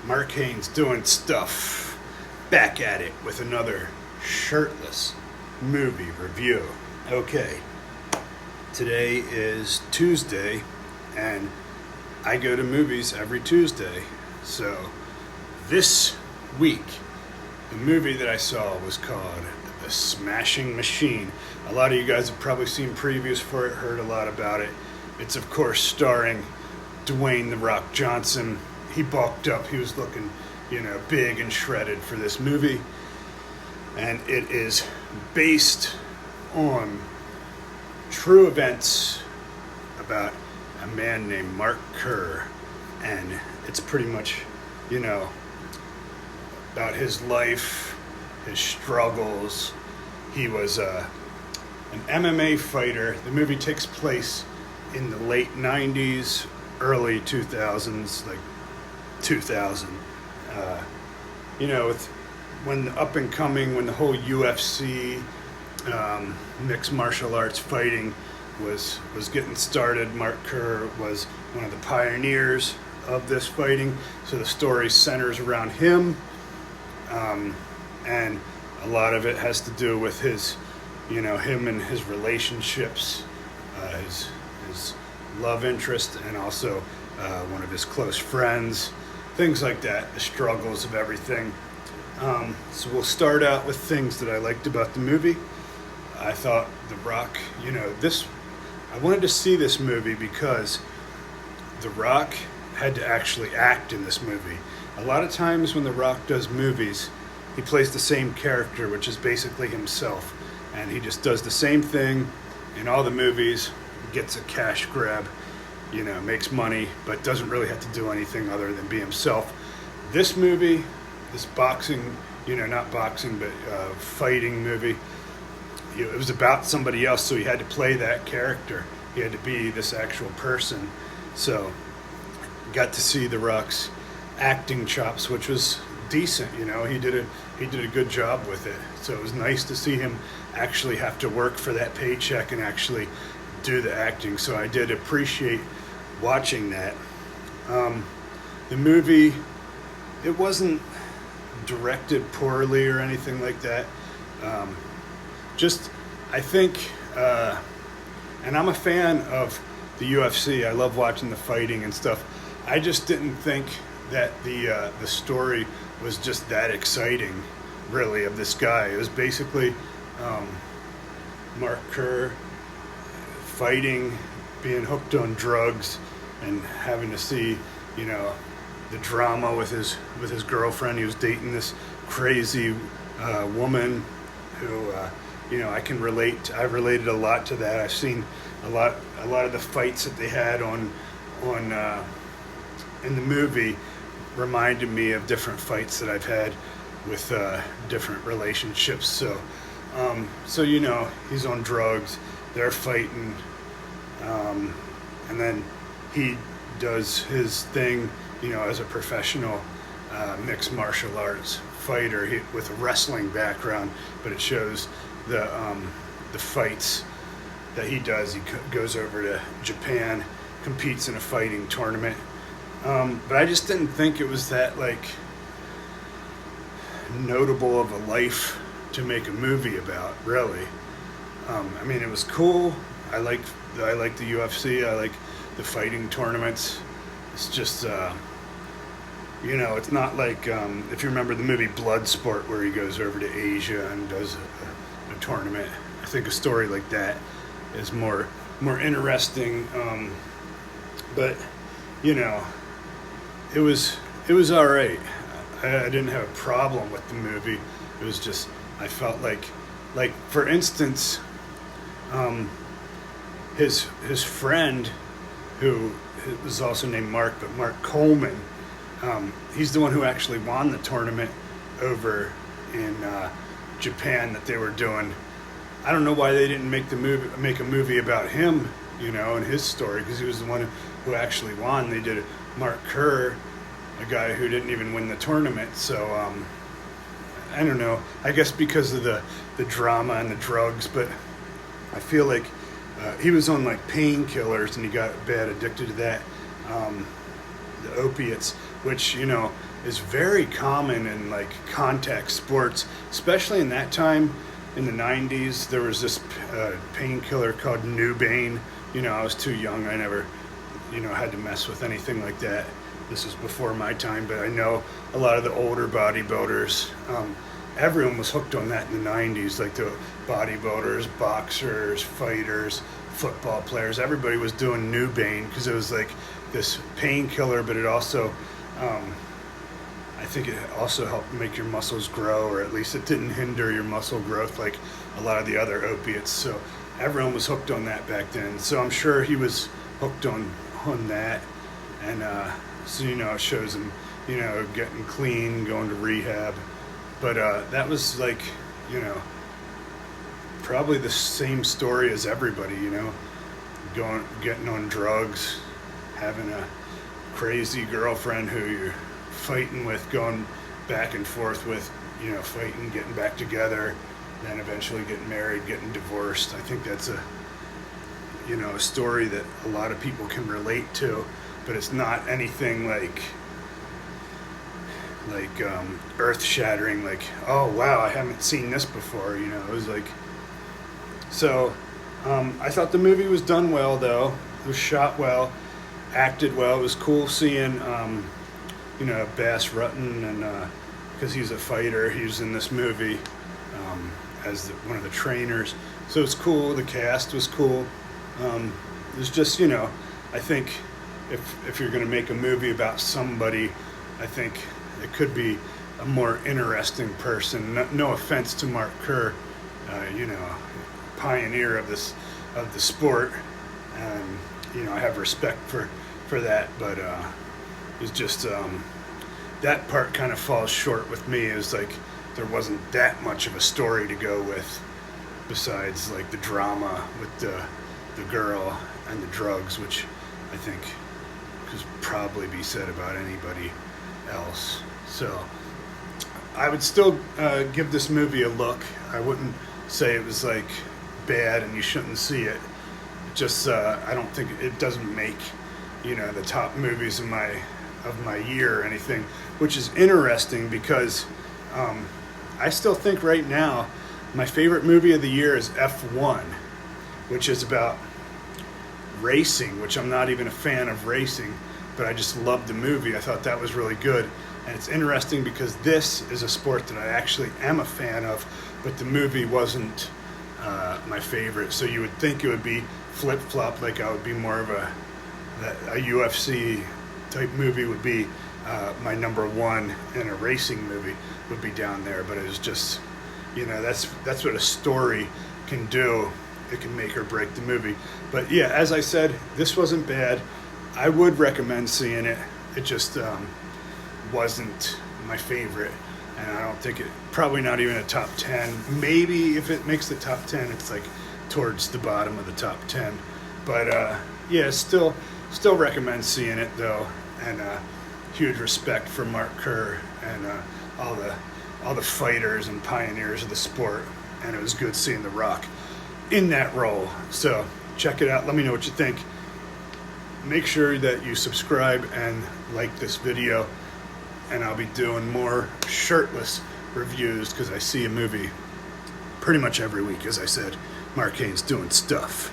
Mark Haynes doing stuff. Back at it with another Shirtless movie review. Okay, today is Tuesday, and I go to movies every Tuesday. So this week, the movie that I saw was called The Smashing Machine. A lot of you guys have probably seen previews for it, heard a lot about it. It's of course starring Dwane "The Rock" Johnson. He bulked up. He was looking, big and shredded for this movie. And it is based on true events about a man named Mark Kerr. And it's pretty much, about his life, his struggles. He was an MMA fighter. The movie takes place in the late 90s, early 2000s, like 2000. With when the up and coming, when the whole UFC, mixed martial arts fighting was getting started. Mark Kerr was one of the pioneers of this fighting, so the story centers around him, and a lot of it has to do with his, him and his relationships, his love interest, and also one of his close friends, things like that, the struggles of everything. So we'll start out with things that I liked about the movie. I thought The Rock, I wanted to see this movie because The Rock had to actually act in this movie. A lot of times when The Rock does movies, he plays the same character, which is basically himself. And he just does the same thing in all the movies, gets a cash grab, makes money, but doesn't really have to do anything other than be himself. This movie, this boxing, not boxing, but fighting movie, it was about somebody else, so he had to play that character. He had to be this actual person. So, got to see The Rock's acting chops, which was decent. He did a good job with it. So it was nice to see him actually have to work for that paycheck and actually do the acting. So I did appreciate watching that. The movie, it wasn't directed poorly or anything like that. I think, and I'm a fan of the UFC. I love watching the fighting and stuff. I just didn't think that the story was just that exciting, really, of this guy. It was basically Mark Kerr fighting, being hooked on drugs, and having to see, the drama with his girlfriend. He was dating this crazy woman who, I can relate. I related a lot to that. I've seen a lot of the fights that they had on in the movie reminded me of different fights that I've had with different relationships. So he's on drugs. They're fighting, and then he does his thing, as a professional mixed martial arts fighter with a wrestling background. But it shows the fights that he does. He goes over to Japan, competes in a fighting tournament. But I just didn't think it was that notable of a life to make a movie about, really. It was cool. I like the UFC. I like the fighting tournaments. It's just, it's not like if you remember the movie Bloodsport, where he goes over to Asia and does a tournament. I think a story like that is more interesting. But it was all right. I didn't have a problem with the movie. It was just, I felt like for instance, his friend, who was also named Mark, but Mark Coleman, he's the one who actually won the tournament over in Japan that they were doing. I don't know why they didn't make a movie about him, and his story, because he was the one who actually won. They did Mark Kerr, a guy who didn't even win the tournament. So I don't know. I guess because of the drama and the drugs, but I feel like he was on painkillers and he got bad addicted to that. The opiates. which, you know, is very common in like contact sports, especially in that time in the 90s. There was this painkiller called Dwane. You know, I was too young. I never, you know, had to mess with anything like that. This was before my time, but I know a lot of the older bodybuilders, everyone was hooked on that in the 90s, like the bodybuilders, boxers, fighters, football players. Everybody was doing Dwane because it was like this painkiller, but it also, I think it also helped make your muscles grow, or at least it didn't hinder your muscle growth like a lot of the other opiates. So everyone was hooked on that back then. So I'm sure he was hooked on that. And so, you know, it shows him, you know, getting clean, going to rehab. But that was like, you know, probably the same story as everybody, you know, getting on drugs, having a crazy girlfriend who you're fighting with, going back and forth with, you know, fighting, getting back together, then eventually getting married, getting divorced. I think that's a, you know, a story that a lot of people can relate to, but it's not anything like earth-shattering, like, oh wow, I haven't seen this before, you know. It was like, so I thought the movie was done well, though. It was shot well, acted well. It was cool seeing you know, Bass Rutten, and because he's a fighter, he was in this movie as one of the trainers. So it's cool. The cast was cool. It was just, you know, I think if you're going to make a movie about somebody, I think it could be a more interesting person. No offense to Mark Kerr, you know, pioneer of the sport. You know, I have respect for that, but it's just that part kind of falls short with me. It was like there wasn't that much of a story to go with, besides like the drama with the girl and the drugs, which I think could probably be said about anybody else. So I would still give this movie a look. I wouldn't say it was like bad and you shouldn't see it. Just I don't think it doesn't make, you know, the top movies of my year or anything, which is interesting because I still think right now my favorite movie of the year is F1, which is about racing, which I'm not even a fan of racing, but I just loved the movie. I thought that was really good. And it's interesting because this is a sport that I actually am a fan of, but the movie wasn't my favorite. So you would think it would be flip-flop, like I would be more of a UFC type movie would be my number one, and a racing movie would be down there. But it was just, you know, that's what a story can do. It can make or break the movie. But yeah, as I said, this wasn't bad. I would recommend seeing it. It just wasn't my favorite, and I don't think probably not even a top 10. Maybe if it makes the top 10, it's like towards the bottom of the top 10. But yeah, still recommend seeing it though, and huge respect for Mark Kerr and all the fighters and pioneers of the sport. And it was good seeing The Rock in that role. So check it out. Let me know what you think. Make sure that you subscribe and like this video, and I'll be doing more Shirtless reviews because I see a movie pretty much every week. As I said, Mark Hain's doing stuff.